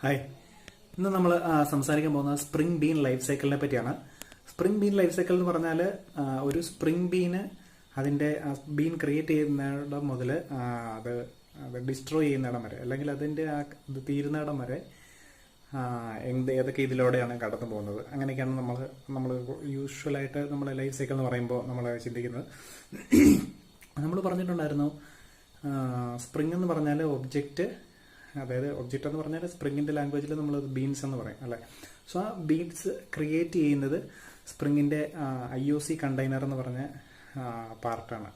Hi, ഇന്ന് നമ്മൾ സംസാരിക്കാൻ പോകുന്നത് സ്പ്രിംഗ് ബീൻ ലൈഫ് സൈക്കിളിനെ പറ്റിയാണ്. സ്പ്രിംഗ് ബീൻ ലൈഫ് സൈക്കിൾ എന്ന് പറഞ്ഞാൽ ഒരു സ്പ്രിംഗ് ബീന് അതിൻ്റെ ബീൻ ക്രിയേറ്റ് ചെയ്യുന്നിടം മുതൽ അത് അത് ഡിസ്ട്രോയ് ചെയ്യുന്നിടം വരെ, അല്ലെങ്കിൽ അതിൻ്റെ ഇത് തീരുന്നിടം വരെ ഏതൊക്കെ ഇതിലൂടെയാണ് കടന്നു പോകുന്നത്. അങ്ങനെയൊക്കെയാണ് നമ്മൾ യൂഷ്വലായിട്ട് നമ്മൾ ലൈഫ് സൈക്കിൾ എന്ന് പറയുമ്പോൾ നമ്മൾ ചിന്തിക്കുന്നത്. നമ്മൾ പറഞ്ഞിട്ടുണ്ടായിരുന്നു സ്പ്രിംഗ് എന്ന് പറഞ്ഞാൽ ഒബ്ജക്റ്റ്, അതായത് ഒബ്ജക്റ്റ് എന്ന് പറഞ്ഞാൽ സ്പ്രിങ്ങിൻ്റെ ലാംഗ്വേജിൽ നമ്മൾ ബീൻസ് എന്ന് പറയും അല്ലേ. സോ ആ ബീൻസ് ക്രിയേറ്റ് ചെയ്യുന്നത് സ്പ്രിങ്ങിൻ്റെ IOC കണ്ടെയ്നർ എന്ന് പറഞ്ഞ പാർട്ടാണ്.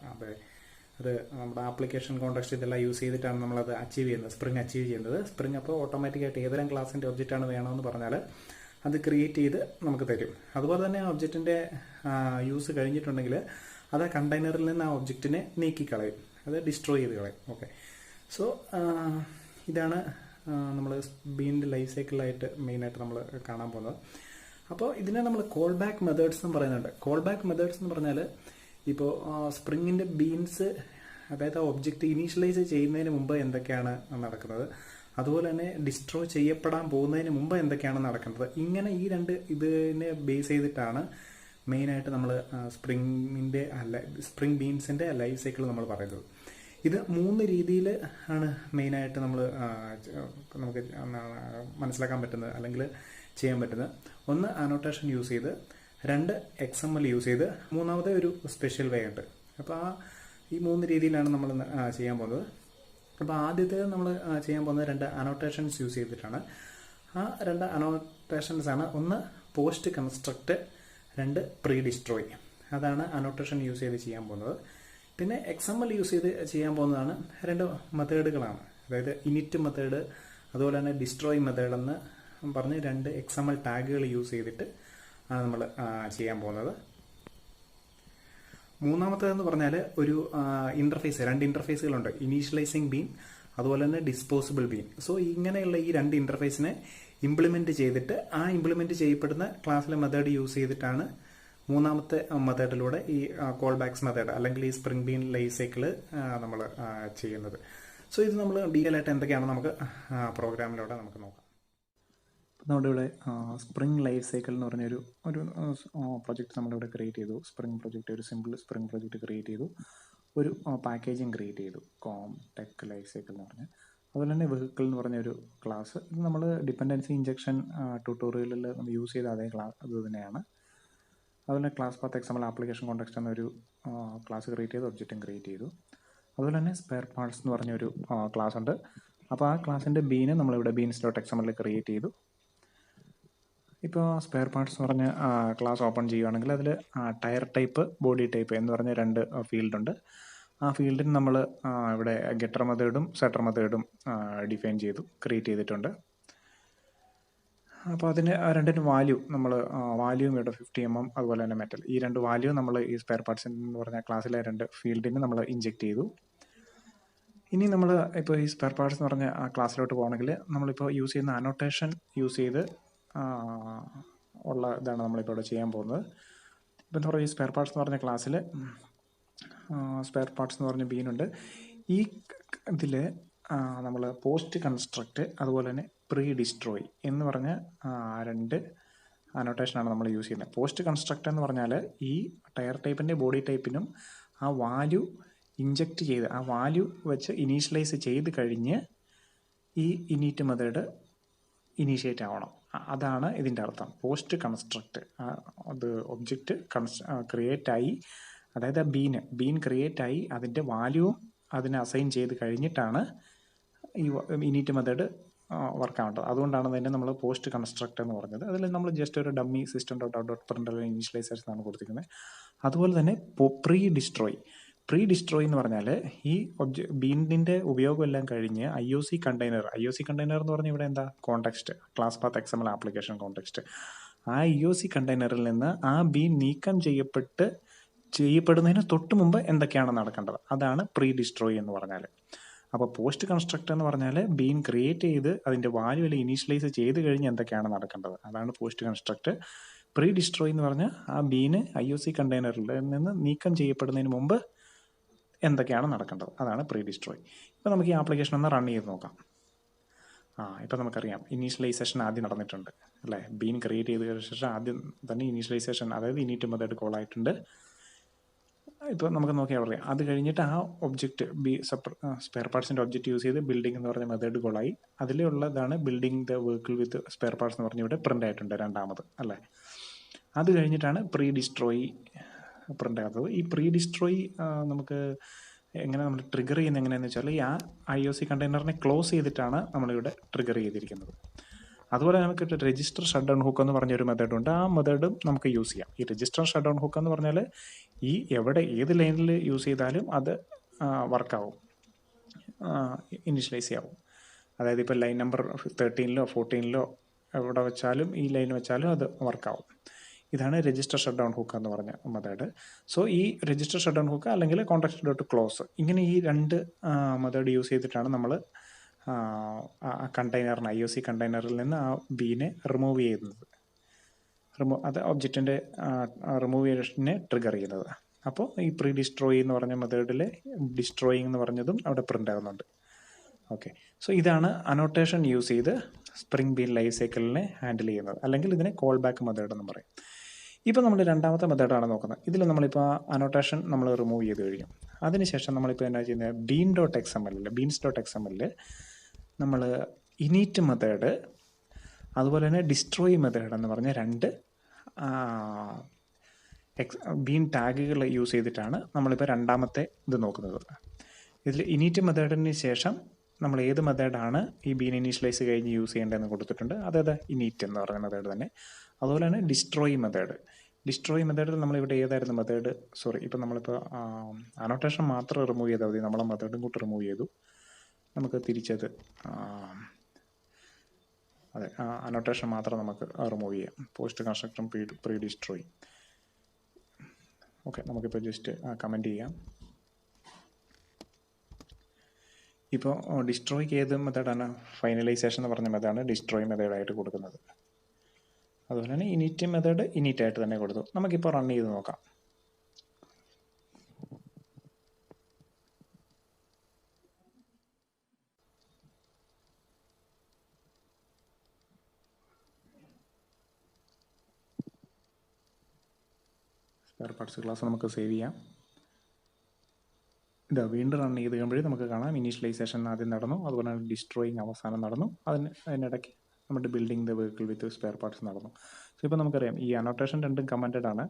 അത് നമ്മുടെ ആപ്ലിക്കേഷൻ കോണ്ടെക്സ്റ്റ് ഇതെല്ലാം യൂസ് ചെയ്തിട്ടാണ് നമ്മളത് അച്ചീവ് ചെയ്യുന്നത്, സ്പ്രിങ് അച്ചീവ് ചെയ്യുന്നത്. സ്പ്രിങ് അപ്പോൾ ഓട്ടോമാറ്റിക്കായിട്ട് ഏതെങ്കിലും ക്ലാസിൻ്റെ ഒബ്ജക്റ്റാണ് വേണമെന്ന് പറഞ്ഞാൽ അത് ക്രിയേറ്റ് ചെയ്ത് നമുക്ക് തരും. അതുപോലെ തന്നെ ആ ഒബ്ജക്റ്റിൻ്റെ യൂസ് കഴിഞ്ഞിട്ടുണ്ടെങ്കിൽ അത് ആ കണ്ടെയ്നറിൽ നിന്ന് ആ ഒബ്ജക്റ്റിനെ നീക്കിക്കളയും, അത് ഡിസ്ട്രോയ് ചെയ്ത് കളയും. ഓക്കെ, സോ ഇതാണ് നമ്മൾ ബീനിൻ്റെ ലൈഫ് സൈക്കിളായിട്ട് മെയിനായിട്ട് നമ്മൾ കാണാൻ പോകുന്നത്. അപ്പോൾ ഇതിനെ നമ്മൾ കോൾ ബാക്ക് മെത്തേഡ്സ് എന്ന് പറയുന്നുണ്ട്. കോൾ ബാക്ക് മെത്തേഡ്സ് എന്ന് പറഞ്ഞാൽ ഇപ്പോൾ സ്പ്രിങ്ങിൻ്റെ ബീൻസ്, അതായത് ആ ഒബ്ജക്റ്റ് ഇനീഷ്യലൈസ് ചെയ്യുന്നതിന് മുമ്പ് എന്തൊക്കെയാണ് നടക്കുന്നത്, അതുപോലെ തന്നെ ഡിസ്ട്രോയ് ചെയ്യപ്പെടാൻ പോകുന്നതിന് മുമ്പ് എന്തൊക്കെയാണ് നടക്കുന്നത്, ഇങ്ങനെ ഈ രണ്ട് ഇതിനെ ബേസ് ചെയ്തിട്ടാണ് മെയിനായിട്ട് നമ്മൾ സ്പ്രിംഗ് ബീൻസിൻ്റെ ലൈഫ് സൈക്കിൾ നമ്മൾ പറയുന്നത്. ഇത് 3 രീതിയിൽ ആണ് മെയിനായിട്ട് നമുക്ക് മനസ്സിലാക്കാൻ പറ്റുന്നത് അല്ലെങ്കിൽ ചെയ്യാൻ പറ്റുന്നത്. ഒന്ന് അനോട്ടേഷൻ യൂസ് ചെയ്ത്, 2 XML യൂസ് ചെയ്ത്, 3ാമത്തെ ഒരു സ്പെഷ്യൽ വേ ഉണ്ട്. അപ്പോൾ ഈ 3 രീതിയിലാണ് നമ്മൾ ചെയ്യാൻ പോകുന്നത്. അപ്പോൾ ആദ്യത്തെ നമ്മൾ ചെയ്യാൻ പോകുന്നത് 2 അനോട്ടേഷൻസ് യൂസ് ചെയ്തിട്ടാണ്. ആ 2 അനോട്ടേഷൻസ് ആണ്, ഒന്ന് പോസ്റ്റ് കൺസ്ട്രക്റ്റ്, 2 പ്രീ ഡിസ്ട്രോയ്. അതാണ് അനോട്ടേഷൻ യൂസ് ചെയ്ത് ചെയ്യാൻ പോകുന്നത്. പിന്നെ XML യൂസ് ചെയ്ത് ചെയ്യാൻ പോകുന്നതാണ് 2 മെത്തേഡുകളാണ്, അതായത് ഇനിറ്റ് മെത്തേഡ് അതുപോലെ തന്നെ ഡിസ്ട്രോയ് മെത്തേഡ് എന്ന് പറഞ്ഞ് 2 XML ടാഗുകൾ യൂസ് ചെയ്തിട്ട് ആണ് നമ്മൾ ചെയ്യാൻ പോകുന്നത്. 3ാമത്തേതെന്ന് പറഞ്ഞാൽ ഒരു ഇന്റർഫേസ്, 2 ഇന്റർഫേസുകളുണ്ട്, ഇനീഷ്യലൈസിങ് ബീൻ അതുപോലെ തന്നെ ഡിസ്പോസിബിൾ ബീൻ. സോ ഇങ്ങനെയുള്ള ഈ 2 ഇന്റർഫേസിനെ ഇംപ്ലിമെന്റ് ചെയ്തിട്ട് ആ ഇംപ്ലിമെന്റ് ചെയ്യപ്പെടുന്ന ക്ലാസ്സിലെ മെത്തേഡ് യൂസ് ചെയ്തിട്ടാണ് 3ാമത്തെ മെത്തേഡിലൂടെ ഈ കോൾ ബാക്സ് മെത്തേഡ് അല്ലെങ്കിൽ ഈ സ്പ്രിംഗ് ബീൻ ലൈഫ് സൈക്കിൾ നമ്മൾ ചെയ്യുന്നത്. സോ ഇത് നമ്മൾ ഡീറ്റെയിൽ ആയിട്ട് എന്തൊക്കെയാണ് നമുക്ക് പ്രോഗ്രാമിലൂടെ നമുക്ക് നോക്കാം. നമ്മുടെ ഇവിടെ സ്പ്രിംഗ് ലൈഫ് സൈക്കിൾ എന്ന് പറഞ്ഞൊരു പ്രൊജക്റ്റ് നമ്മളിവിടെ ക്രിയേറ്റ് ചെയ്തു. സ്പ്രിംഗ് പ്രൊജക്റ്റ്, ഒരു സിമ്പിൾ സ്പ്രിംഗ് പ്രൊജക്റ്റ് ക്രിയേറ്റ് ചെയ്തു, ഒരു പാക്കേജിങ് ക്രിയേറ്റ് ചെയ്തു, ടെക് ലൈഫ് സൈക്കിൾ എന്ന് പറഞ്ഞ്. അതുപോലെ തന്നെ വെഹിക്കിൾ എന്ന് പറഞ്ഞൊരു ക്ലാസ്, ഇത് നമ്മൾ ഡിപ്പെൻഡൻസി ഇഞ്ചക്ഷൻ ട്യൂട്ടോറിയലിൽ നമ്മൾ യൂസ് ചെയ്ത അതേ അത് തന്നെയാണ്. അതുപോലെ class path XML application context എന്നൊരു ക്ലാസ് ക്രിയേറ്റ് ചെയ്തു, ഒബ്ജക്റ്റും ക്രിയേറ്റ് ചെയ്തു. അതുപോലെ തന്നെ സ്പെയർ പാർട്സ് എന്ന് പറഞ്ഞൊരു ക്ലാസ് ഉണ്ട്. അപ്പോൾ ആ ക്ലാസ്സിൻ്റെ ബീന് നമ്മളിവിടെ beans.xml ക്രിയേറ്റ് ചെയ്തു. ഇപ്പോൾ സ്പെയർ പാർട്സ് എന്ന് പറഞ്ഞ ക്ലാസ് ഓപ്പൺ ചെയ്യുകയാണെങ്കിൽ അതിൽ ടയർ ടൈപ്പ്, ബോഡി ടൈപ്പ് എന്ന് പറഞ്ഞ 2 ഫീൽഡുണ്ട്. ആ ഫീൽഡിന് നമ്മൾ ഇവിടെ ഗെറ്റർ മെത്തേഡും സെറ്റർ മെത്തേഡും ഡിഫൈൻ ചെയ്തു, ക്രിയേറ്റ് ചെയ്തിട്ടുണ്ട്. അപ്പോൾ അതിന് 2 വാല്യൂ നമ്മൾ വാല്യൂം ഇവിടെ 50 mm അതുപോലെ തന്നെ മെറ്റൽ, ഈ 2 വാല്യൂ നമ്മൾ ഈ സ്പെയർ പാർട്സ് എന്ന് പറഞ്ഞ ക്ലാസ്സിലെ 2 ഫീൽഡിന് നമ്മൾ ഇഞ്ചെക്ട് ചെയ്തു. ഇനി നമ്മൾ ഇപ്പോൾ ഈ സ്പെയർ പാർട്സ് എന്ന് പറഞ്ഞ ആ ക്ലാസ്സിലോട്ട് പോകണമെങ്കിൽ നമ്മളിപ്പോൾ യൂസ് ചെയ്യുന്ന അനോട്ടേഷൻ യൂസ് ചെയ്ത് ഉള്ള ഇതാണ് നമ്മളിപ്പോൾ ഇവിടെ ചെയ്യാൻ പോകുന്നത്. ഇപ്പം എന്താ പറയുക, ഈ സ്പെയർ പാർട്സ് എന്ന് പറഞ്ഞ ക്ലാസ്സിൽ സ്പെയർ പാർട്സ് എന്ന് പറഞ്ഞ ബീനുണ്ട്. ഈ ഇതിൽ നമ്മൾ പോസ്റ്റ് കൺസ്ട്രക്റ്റ് അതുപോലെ തന്നെ പ്രീ ഡിസ്ട്രോയ് എന്ന് പറഞ്ഞ 2 അനോട്ടേഷനാണ് നമ്മൾ യൂസ് ചെയ്യുന്നത്. പോസ്റ്റ് കൺസ്ട്രക്റ്റ് എന്ന് പറഞ്ഞാൽ ഈ ടയർ ടൈപ്പിൻ്റെ ബോഡി ടൈപ്പിനും ആ വാല്യൂ ഇഞ്ചെക്റ്റ് ചെയ്ത് ആ വാല്യൂ വെച്ച് ഇനീഷ്യലൈസ് ചെയ്ത് കഴിഞ്ഞ് ഈ ഇനീറ്റ് മെത്തേഡ് ഇനീഷ്യേറ്റ് ആവണം, അതാണ് ഇതിൻ്റെ അർത്ഥം. പോസ്റ്റ് കൺസ്ട്രക്റ്റ്, അത് ഒബ്ജക്റ്റ് ക്രിയേറ്റ് ആയി, അതായത് ബീൻ ക്രിയേറ്റ് ആയി അതിൻ്റെ വാല്യൂവും അതിനെ അസൈൻ ചെയ്ത് കഴിഞ്ഞിട്ടാണ് ഈ ഇനീറ്റ് മെത്തേഡ് വർക്ക് ആവേണ്ടത്. അതുകൊണ്ടാണ് തന്നെ നമ്മൾ പോസ്റ്റ് കൺസ്ട്രക്റ്റ് എന്ന് പറഞ്ഞത്. അതിൽ നമ്മൾ ജസ്റ്റ് ഒരു ഡമ്മി system.out.println ഇനീഷ്യലൈസേഴ്സ് ആണ് കൊടുത്തിരിക്കുന്നത്. അതുപോലെ തന്നെ പ്രീ ഡിസ്ട്രോയ് എന്ന് പറഞ്ഞാൽ ഈ ബീനിൻ്റെ ഉപയോഗം എല്ലാം കഴിഞ്ഞ് IOC കണ്ടെയ്നർ എന്ന് പറഞ്ഞാൽ ഇവിടെ എന്താ, context, class path XML application context. ആ IOC കണ്ടെയ്നറിൽ നിന്ന് ആ ബീൻ നീക്കം ചെയ്യപ്പെടുന്നതിന് തൊട്ട് മുമ്പ് എന്തൊക്കെയാണ് നടക്കേണ്ടത്, അതാണ് പ്രീ ഡിസ്ട്രോയ് എന്ന് പറഞ്ഞാൽ. അപ്പോൾ പോസ്റ്റ് കൺസ്ട്രക്റ്റ് എന്ന് പറഞ്ഞാൽ ബീൻ ക്രിയേറ്റ് ചെയ്ത് അതിൻ്റെ വാല്യൂ അല്ലെങ്കിൽ ഇനീഷ്യലൈസ് ചെയ്ത് കഴിഞ്ഞ് എന്തൊക്കെയാണ് നടക്കേണ്ടത്, അതാണ് പോസ്റ്റ് കൺസ്ട്രക്റ്റ്. പ്രീ ഡിസ്ട്രോയ് എന്ന് പറഞ്ഞാൽ ആ ബീന് IOC കണ്ടെയ്നറിൽ നിന്ന് നീക്കം ചെയ്യപ്പെടുന്നതിന് മുമ്പ് എന്തൊക്കെയാണ് നടക്കേണ്ടത്, അതാണ് പ്രീ ഡിസ്ട്രോയ്. ഇപ്പോൾ നമുക്ക് ഈ ആപ്ലിക്കേഷൻ ഒന്ന് റൺ ചെയ്ത് നോക്കാം. ഇപ്പം നമുക്കറിയാം ഇനീഷ്യലൈസേഷൻ ആദ്യം നടന്നിട്ടുണ്ട് അല്ലേ. ബീൻ ക്രിയേറ്റ് ചെയ്ത ശേഷം ആദ്യം തന്നെ ഇനീഷ്യലൈസേഷൻ, അതായത് ഇനീറ്റ് മെത്തേഡ് കോൾ ആയിട്ടുണ്ട്. ഇപ്പോൾ നമുക്ക് നോക്കിയാൽ പറയാം, അത് കഴിഞ്ഞിട്ട് ആ ഒബ്ജക്റ്റ് സ്പെയർ പാർട്സിൻ്റെ ഒബ്ജക്റ്റ് യൂസ് ചെയ്ത് ബിൽഡിംഗ് എന്ന് പറഞ്ഞ മെത്തേഡ് കോളായി. അതിലുള്ളതാണ് building the vehicle with spare parts എന്ന് പറഞ്ഞ് ഇവിടെ പ്രിൻ്റ് ആയിട്ടുണ്ട് രണ്ടാമത് അല്ലേ. അത് കഴിഞ്ഞിട്ടാണ് പ്രീ ഡിസ്ട്രോയ് പ്രിൻ്റ് ആകുന്നത്. ഈ പ്രീ ഡിസ്ട്രോയ് നമുക്ക് എങ്ങനെ നമ്മൾ ട്രിഗർ ചെയ്യുന്നത് എങ്ങനെയാണെന്ന് വെച്ചാൽ, ഈ IOC കണ്ടെയ്നറിനെ ക്ലോസ് ചെയ്തിട്ടാണ് നമ്മളിവിടെ ട്രിഗർ ചെയ്തിരിക്കുന്നത്. അതുപോലെ നമുക്ക് രജിസ്റ്റർ ഷട്ട് ഡൗൺ ഹുക്ക് എന്ന് പറഞ്ഞൊരു മെത്തേഡ് ഉണ്ട്. ആ മെത്തേഡും നമുക്ക് യൂസ് ചെയ്യാം. ഈ രജിസ്റ്റർ ഷട്ട് ഡൗൺ ഹുക്ക് എന്ന് പറഞ്ഞാൽ ഈ ഏത് ലൈനിൽ യൂസ് ചെയ്താലും അത് വർക്കാവും, ഇനിഷ്യലൈസ് ആവും. അതായത് ഇപ്പോൾ ലൈൻ നമ്പർ 13-ലോ 14-ലോ എവിടെ വെച്ചാലും, ഈ ലൈൻ വെച്ചാലും അത് വർക്കാവും. ഇതാണ് രജിസ്റ്റർ ഷട്ട് ഡൗൺ ഹുക്ക് എന്ന് പറഞ്ഞ മെത്തേഡ്. സോ ഈ രജിസ്റ്റർ ഷട്ട് ഡൗൺ ഹുക്ക് അല്ലെങ്കിൽ കോൺടാക്ട് ഡോട്ട് ക്ലോസ്, ഇങ്ങനെ ഈ രണ്ട് മെത്തേഡ് യൂസ് ചെയ്തിട്ടാണ് നമ്മൾ കണ്ടെയ്നറിന് IOC കണ്ടെയ്നറിൽ നിന്ന് ആ ബീനെ റിമൂവ് ചെയ്യുന്നത്. അത് ഒബ്ജക്റ്റിൻ്റെ റിമൂവേഷനെ ട്രിഗർ ചെയ്യുന്നത്. അപ്പോൾ ഈ പ്രീ ഡിസ്ട്രോയ് എന്ന് പറഞ്ഞ മെത്തേഡിലെ ഡിസ്ട്രോയിങ് എന്ന് പറഞ്ഞതും അവിടെ പ്രിൻ്റ് ആകുന്നുണ്ട്. ഓക്കെ, സോ ഇതാണ് അനോട്ടേഷൻ യൂസ് ചെയ്ത് സ്പ്രിംഗ് ബീൻ ലൈഫ് സൈക്കിളിനെ ഹാൻഡിൽ ചെയ്യുന്നത്, അല്ലെങ്കിൽ ഇതിനെ കോൾ ബാക്ക് മെത്തേഡ് എന്ന് പറയും. ഇപ്പോൾ നമ്മൾ രണ്ടാമത്തെ മെത്തേഡാണ് നോക്കുന്നത്. ഇതിൽ നമ്മളിപ്പോൾ അനോട്ടേഷൻ നമ്മൾ റിമൂവ് ചെയ്ത് കഴിഞ്ഞു. അതിനുശേഷം നമ്മളിപ്പോൾ എന്നാ ചെയ്യുന്നത്, beans.xml നമ്മൾ ഇനീറ്റ് മെത്തേഡ് അതുപോലെ തന്നെ ഡിസ്ട്രോയ് മെത്തേഡ് എന്ന് പറഞ്ഞ രണ്ട് ബീൻ ടാഗുകൾ യൂസ് ചെയ്തിട്ടാണ് നമ്മളിപ്പോൾ രണ്ടാമത്തെ ഇത് നോക്കുന്നത്. ഇതിൽ ഇനീറ്റ് മെത്തേഡിന് ശേഷം നമ്മൾ ഏത് മെത്തേഡാണ് ഈ ബീൻ ഇനീഷ്യലൈസ് കഴിഞ്ഞ് യൂസ് ചെയ്യേണ്ടതെന്ന് കൊടുത്തിട്ടുണ്ട്. അതായത് ഇനീറ്റ് എന്ന് പറയുന്ന മെത്തേഡ് തന്നെ. അതുപോലെ തന്നെ ഡിസ്ട്രോയ് മെത്തേഡിൽ നമ്മളിവിടെ ഏതായിരുന്നു മെത്തേഡ്, ഇപ്പം നമ്മളിപ്പോൾ അനോട്ടേഷൻ മാത്രം റിമൂവ് ചെയ്താൽ മതി. നമ്മളെ മെത്തേഡും കൂട്ട് റിമൂവ് ചെയ്തു. നമുക്ക് തിരിച്ചത് അനോട്ടേഷൻ മാത്രം നമുക്ക് റിമൂവ് ചെയ്യാം. പോസ്റ്റ് കൺസ്ട്രക്ടറും പ്രീ ഡിസ്ട്രോയ്. ഓക്കെ, നമുക്കിപ്പോൾ ജസ്റ്റ് കമൻറ്റ് ചെയ്യാം. ഇപ്പോൾ ഡിസ്ട്രോയ്ക്ക് ഏത് മെത്തേഡാണ്, ഫൈനലൈസേഷൻ എന്ന് പറഞ്ഞ മെത്തേഡാണ് ഡിസ്ട്രോയ് മെത്തേഡായിട്ട് കൊടുക്കുന്നത്. അതുപോലെ തന്നെ ഇനീറ്റ് മെത്തേഡ് ഇനീറ്റായിട്ട് തന്നെ കൊടുത്തു. നമുക്കിപ്പോൾ റൺ ചെയ്ത് നോക്കാം. സ്പെയർ പാർട്സ് ക്ലാസ് നമുക്ക് സേവ് ചെയ്യാം. വീണ്ടും റൺ ചെയ്ത് കഴിയുമ്പോഴേ നമുക്ക് കാണാം ഇനീഷ്യലൈസേഷൻ ആദ്യം നടന്നു, അതുപോലെ തന്നെ ഡിസ്ട്രോയിങ് അവസാനം നടന്നു. അതിനിടയ്ക്ക് നമ്മുടെ building the vehicle with spare parts നടന്നു. സോ ഇപ്പോൾ നമുക്കറിയാം ഈ അനോട്ടേഷൻ രണ്ടും കമൻറ്റഡ് ആണ്.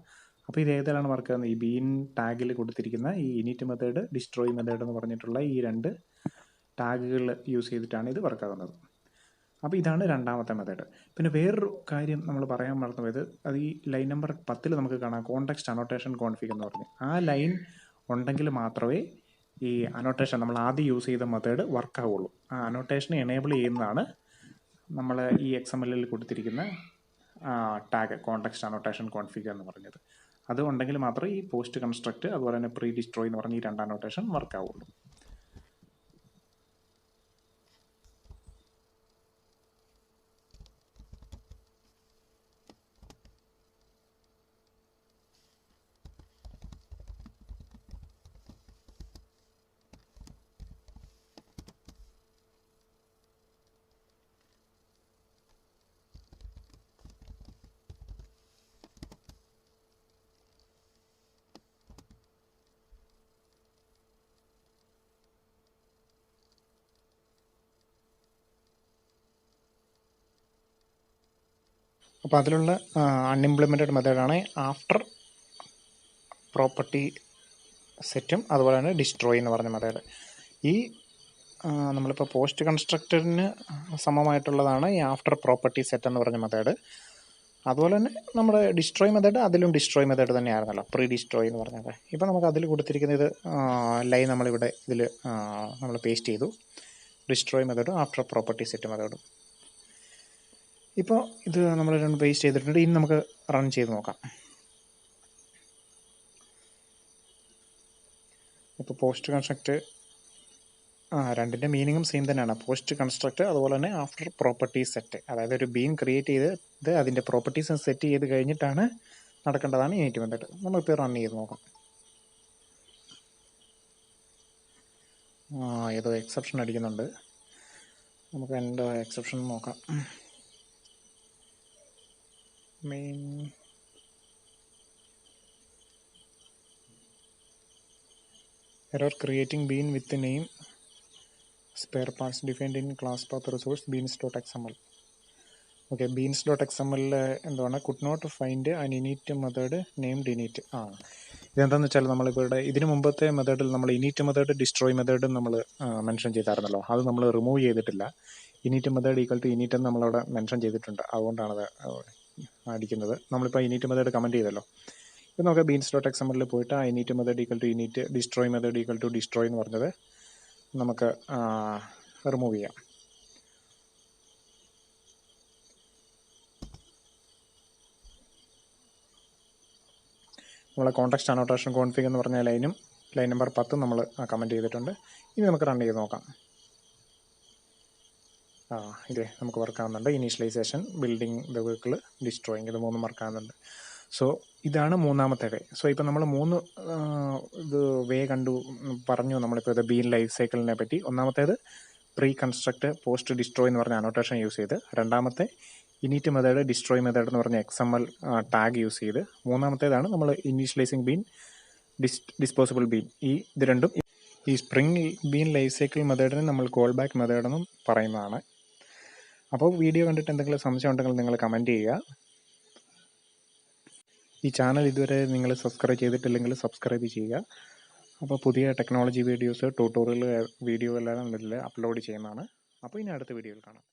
അപ്പോൾ ഇത് ഏതിലാണ് വർക്ക് ചെയ്യുന്നത്, ഈ ബീൻ ടാഗിൽ കൊടുത്തിരിക്കുന്ന ഈ ഇനീറ്റ് മെത്തേഡ്, ഡിസ്ട്രോയ് മെത്തേഡ് എന്ന് പറഞ്ഞിട്ടുള്ള ഈ രണ്ട് ടാഗുകൾ യൂസ് ചെയ്തിട്ടാണ് ഇത് വർക്കാകുന്നത്. അപ്പോൾ ഇതാണ് രണ്ടാമത്തെ മെത്തേഡ്. പിന്നെ വേറൊരു കാര്യം നമ്മൾ പറയാൻ മറന്നുപോയത്, അത് ഈ ലൈൻ നമ്പർ 10 നമുക്ക് കാണാം കോണ്ടെക്സ്റ്റ് അനോട്ടേഷൻ കോൺഫിഗ് എന്ന് പറഞ്ഞ്. ആ ലൈൻ ഉണ്ടെങ്കിൽ മാത്രമേ ഈ അനോട്ടേഷൻ നമ്മൾ ആദ്യം യൂസ് ചെയ്ത മെത്തേഡ് വർക്കാവുള്ളൂ. ആ അനോട്ടേഷനെ എനേബിൾ ചെയ്യുന്നതാണ് നമ്മൾ ഈ XML കൊടുത്തിരിക്കുന്ന ടാഗ് കോണ്ടെക്സ്റ്റ് അനോട്ടേഷൻ കോൺഫിഗ് എന്ന് പറഞ്ഞത്. അത് ഉണ്ടെങ്കിൽ മാത്രമേ ഈ പോസ്റ്റ് കൺസ്ട്രക്റ്റ് അതുപോലെ തന്നെ പ്രീ ഡിസ്ട്രോയ് എന്ന് പറഞ്ഞ ഈ രണ്ട് അനോട്ടേഷൻ വർക്കാവുള്ളൂ. അപ്പോൾ അതിലുള്ള അൺഇംപ്ലിമെൻറ്റഡ് മെത്തേഡാണ് ആഫ്റ്റർ പ്രോപ്പർട്ടി സെറ്റും അതുപോലെ തന്നെ ഡിസ്ട്രോയ് എന്ന് പറഞ്ഞ മെത്തേഡ്. ഈ നമ്മളിപ്പോൾ പോസ്റ്റ് കൺസ്ട്രക്റ്ററിന് സമമായിട്ടുള്ളതാണ് ഈ ആഫ്റ്റർ പ്രോപ്പർട്ടി സെറ്റ് എന്ന് പറഞ്ഞ മെത്തേഡ്. അതുപോലെ തന്നെ നമ്മുടെ ഡിസ്ട്രോയ് മെത്തേഡ്, അതിലും ഡിസ്ട്രോയ് മെത്തേഡ് തന്നെയായിരുന്നല്ലോ പ്രീ ഡിസ്ട്രോയ് എന്ന് പറഞ്ഞത്. ഇപ്പോൾ നമുക്ക് അതിൽ കൊടുത്തിരിക്കുന്ന ഇത് ലൈൻ നമ്മളിവിടെ ഇതിൽ നമ്മൾ പേസ്റ്റ് ചെയ്തു, ഡിസ്ട്രോയ് മെത്തേഡും ആഫ്റ്റർ പ്രോപ്പർട്ടി സെറ്റ് മെത്തേഡും. ഇപ്പോൾ ഇത് നമ്മൾ രണ്ട് പേസ്റ്റ് ചെയ്തിട്ടുണ്ട്. ഇനി നമുക്ക് റൺ ചെയ്ത് നോക്കാം. ഇപ്പോൾ പോസ്റ്റ് കൺസ്ട്രക്റ്റ് രണ്ടിൻ്റെ മീനിങ്ങും സെയിം തന്നെയാണ്. പോസ്റ്റ് കൺസ്ട്രക്റ്റ് അതുപോലെ തന്നെ ആഫ്റ്റർ പ്രോപ്പർട്ടി സെറ്റ്, അതായത് ഒരു ബീം ക്രിയേറ്റ് ചെയ്ത് അതിൻ്റെ പ്രോപ്പർട്ടീസ് സെറ്റ് ചെയ്ത് കഴിഞ്ഞിട്ടാണ് നടക്കേണ്ടതാണ് ഇനീറ്റ് മെത്തേഡ്. നമ്മളിപ്പോൾ റൺ ചെയ്ത് നോക്കാം. ഏതോ എക്സെപ്ഷൻ അടിക്കുന്നുണ്ട്. നമുക്ക് എൻ്റെ എക്സെപ്ഷൻ നോക്കാം. Main error creating bean with name spare parts defined in class path resource beans.xml. Okay, beans.xml എന്താണ് could not find an init method named init. ഇതെന്താണെന്ന് വെച്ചാൽ നമ്മളിപ്പോൾ ഇവിടെ ഇതിന് മുമ്പത്തെ മെത്തേഡിൽ നമ്മൾ ഇനീറ്റ് മെത്തേഡ് ഡിസ്ട്രോയ് മെത്തേഡ് നമ്മൾ മെൻഷൻ ചെയ്തായിരുന്നല്ലോ, അത് നമ്മൾ റിമൂവ് ചെയ്തിട്ടില്ല. Init method equal to init എന്ന് നമ്മളവിടെ മെൻഷൻ ചെയ്തിട്ടുണ്ട്, അതുകൊണ്ടാണത് അടിക്കുന്നത്. നമ്മളിപ്പോൾ ഇനീറ്റ് മെത്തേഡ് കമൻറ്റ് ചെയ്തല്ലോ. ഇപ്പം നമുക്ക് beans.xml പോയിട്ട് ആ init method equal to init, destroy method equal to destroy എന്ന് പറഞ്ഞത് നമുക്ക് റിമൂവ് ചെയ്യാം. നമ്മളെ കോൺടെക്സ്റ്റ് അനോട്ടേഷൻ കോൺഫിഗ് എന്ന് പറഞ്ഞ ലൈൻ നമ്പർ 10 നമ്മൾ കമൻറ്റ് ചെയ്തിട്ടുണ്ട്. ഇനി നമുക്ക് റൺ ചെയ്ത് നോക്കാം. ഇതേ നമുക്ക് വർക്കാകുന്നുണ്ട്. Initialization, building the vehicle, destroying, ഇത് 3 വർക്കാകുന്നുണ്ട്. സോ ഇതാണ് മൂന്നാമത്തെ വേ. സോ ഇപ്പം നമ്മൾ 3 ഇത് വേ പറഞ്ഞു നമ്മളിപ്പോൾ ഇത് ബീൻ ലൈഫ് സൈക്കിളിനെ പറ്റി. ഒന്നാമത്തേത് പ്രീ കൺസ്ട്രക്ട് പോസ്റ്റ് ഡിസ്ട്രോയ് എന്ന് പറഞ്ഞ അനോട്ടേഷൻ യൂസ് ചെയ്ത്, രണ്ടാമത്തെ ഇനീറ്റ് മെത്തേഡ് ഡിസ്ട്രോയ് മെത്തേഡ് എന്ന് പറഞ്ഞ XML ടാഗ് യൂസ് ചെയ്ത്, മൂന്നാമത്തേതാണ് നമ്മൾ ഇനീഷ്യലൈസിങ് ബീൻ, ഡിസ്പോസിബിൾ ബീൻ. ഇത് രണ്ടും ഈ സ്പ്രിംഗ് ബീൻ ലൈഫ് സൈക്കിൾ മെത്തേഡിന് നമ്മൾ കോൾ ബാക്ക് മെത്തേഡ് എന്നും പറയുന്നതാണ്. അപ്പോൾ വീഡിയോ കണ്ടിട്ട് എന്തെങ്കിലും സംശയം ഉണ്ടെങ്കിൽ നിങ്ങൾ കമൻറ്റ് ചെയ്യുക. ഈ ചാനൽ ഇതുവരെ നിങ്ങൾ സബ്സ്ക്രൈബ് ചെയ്തിട്ടില്ലെങ്കിൽ സബ്സ്ക്രൈബ് ചെയ്യുക. അപ്പോൾ പുതിയ ടെക്നോളജി വീഡിയോസ്, ട്യൂട്ടോറിയൽ വീഡിയോ എല്ലാം ഇതിൽ അപ്ലോഡ് ചെയ്യുന്നതാണ്. അപ്പോൾ ഇനി അടുത്ത വീഡിയോയിൽ കാണാം.